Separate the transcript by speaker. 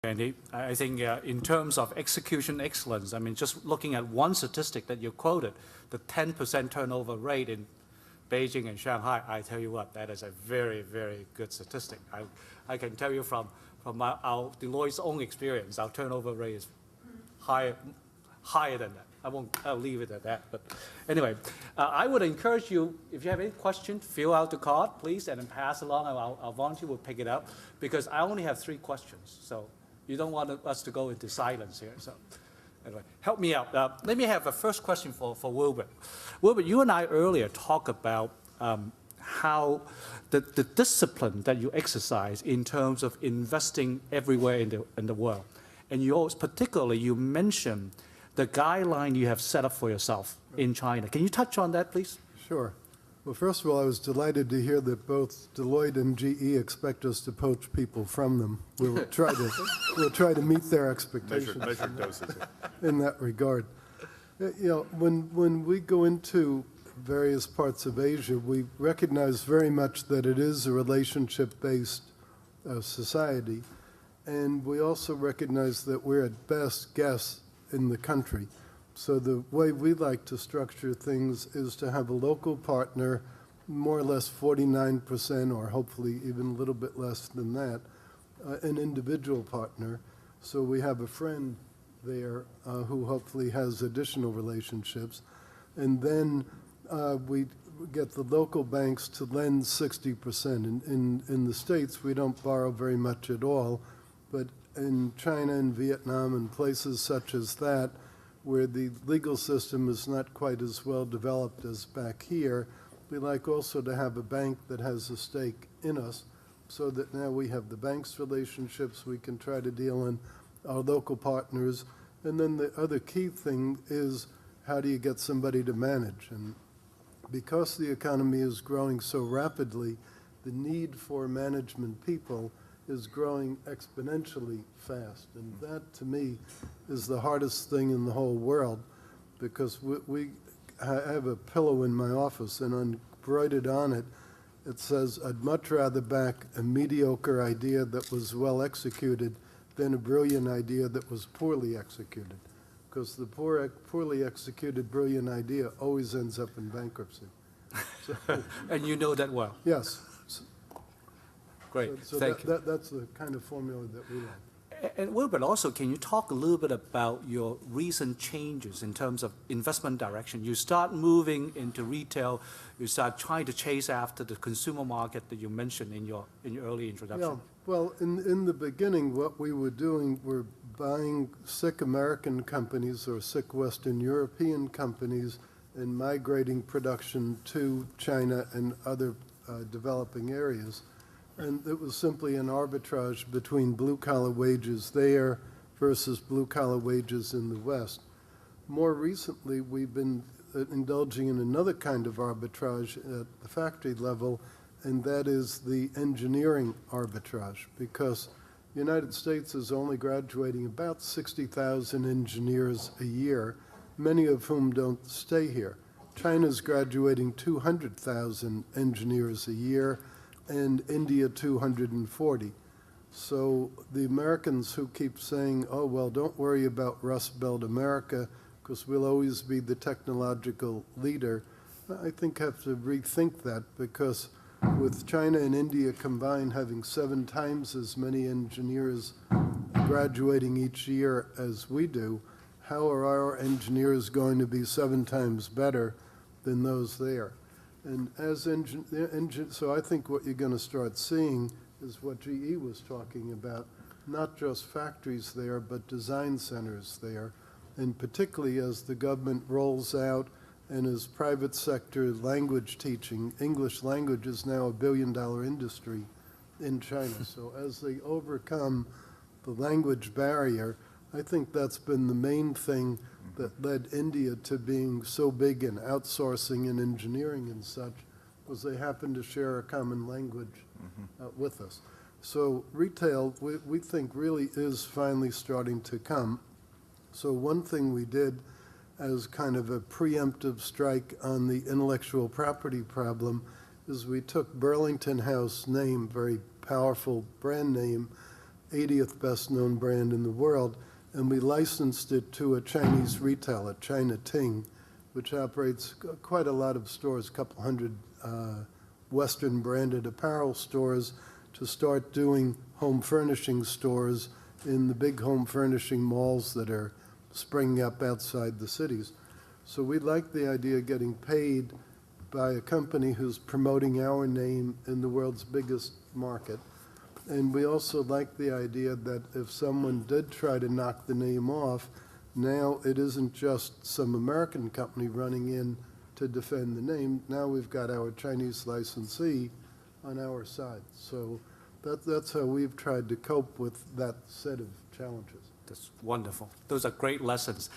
Speaker 1: Andy, I think in terms of execution excellence, I mean, just looking at one statistic that you quoted, the 10% turnover rate in Beijing and Shanghai, I tell you what, that is a very, very good statistic. I can tell you from our Deloitte's own experience, our turnover rate is higher than that. I'll leave it at that. But anyway, I would encourage you, if you have any questions, fill out the card, please, and then pass along. Our volunteer will pick it up, because I only have 3 questions. So you don't want us to go into silence here. So anyway, help me out. Let me have a first question for Wilbur. Wilbur, you and I earlier talked about how the discipline that you exercise in terms of investing everywhere in the world. And you also, particularly, you mentioned the guideline you have set up for yourself in China. Can you touch on that, please?
Speaker 2: Sure. Well, first of all, I was delighted to hear that both Deloitte and GE expect us to poach people from them. We'll try to meet their expectations.
Speaker 3: Measured doses.
Speaker 2: In that regard. You know, when we go into various parts of Asia, we recognize very much that it is a relationship-based society, and we also recognize that we're at best guests in the country. So the way we like to structure things is to have a local partner, more or less 49%, or hopefully even a little bit less than that, an individual partner. So we have a friend there who hopefully has additional relationships. And then we get the local banks to lend 60%. In the States, we don't borrow very much at all, but in China and Vietnam and places such as that, where the legal system is not quite as well developed as back here, we like also to have a bank that has a stake in us, so that now we have the bank's relationships, we can try to deal in our local partners. And then the other key thing is, how do you get somebody to manage? And because the economy is growing so rapidly, the need for management people is growing exponentially fast. And that, to me, is the hardest thing in the whole world, because I have a pillow in my office, and embroidered on it, it says, I'd much rather back a mediocre idea that was well executed than a brilliant idea that was poorly executed. Because the poorly executed brilliant idea always ends up in bankruptcy. So,
Speaker 1: And you know that well.
Speaker 2: yes.
Speaker 1: Great,
Speaker 2: So
Speaker 1: thank you.
Speaker 2: that's the kind of formula that we like.
Speaker 1: And Wilbur, also, can you talk a little bit about your recent changes in terms of investment direction? You start moving into retail, you start trying to chase after the consumer market that you mentioned in your early introduction.
Speaker 2: Yeah, well, in the beginning, what we were doing, we're buying sick American companies or sick Western European companies and migrating production to China and other developing areas. And it was simply an arbitrage between blue-collar wages there versus blue-collar wages in the West. More recently, we've been indulging in another kind of arbitrage at the factory level, and that is the engineering arbitrage, because the United States is only graduating about 60,000 engineers a year, many of whom don't stay here. China's graduating 200,000 engineers a year, and India 240. So the Americans who keep saying, oh, well, don't worry about Rust Belt America, because we'll always be the technological leader, I think have to rethink that, because with China and India combined having 7 times as many engineers graduating each year as we do, how are our engineers going to be 7 times better than those there? And so I think what you're going to start seeing is what GE was talking about, not just factories there, but design centers there. And particularly as the government rolls out and as private sector language teaching, English language is now $1 billion industry in China. So as they overcome the language barrier, I think that's been the main thing that led India to being so big in outsourcing and engineering and such, was they happen to share a common language with us. So retail, we think, really is finally starting to come. So one thing we did as kind of a preemptive strike on the intellectual property problem is we took Burlington House name, very powerful brand name, 80th best-known brand in the world, and we licensed it to a Chinese retailer, China Ting, which operates quite a lot of stores, a couple hundred Western-branded apparel stores, to start doing home furnishing stores in the big home furnishing malls that are springing up outside the cities. So we like the idea of getting paid by a company who's promoting our name in the world's biggest market. And we also like the idea that if someone did try to knock the name off, now it isn't just some American company running in to defend the name. Now we've got our Chinese licensee on our side. So that's how we've tried to cope with that set of challenges.
Speaker 1: That's wonderful. Those are great lessons.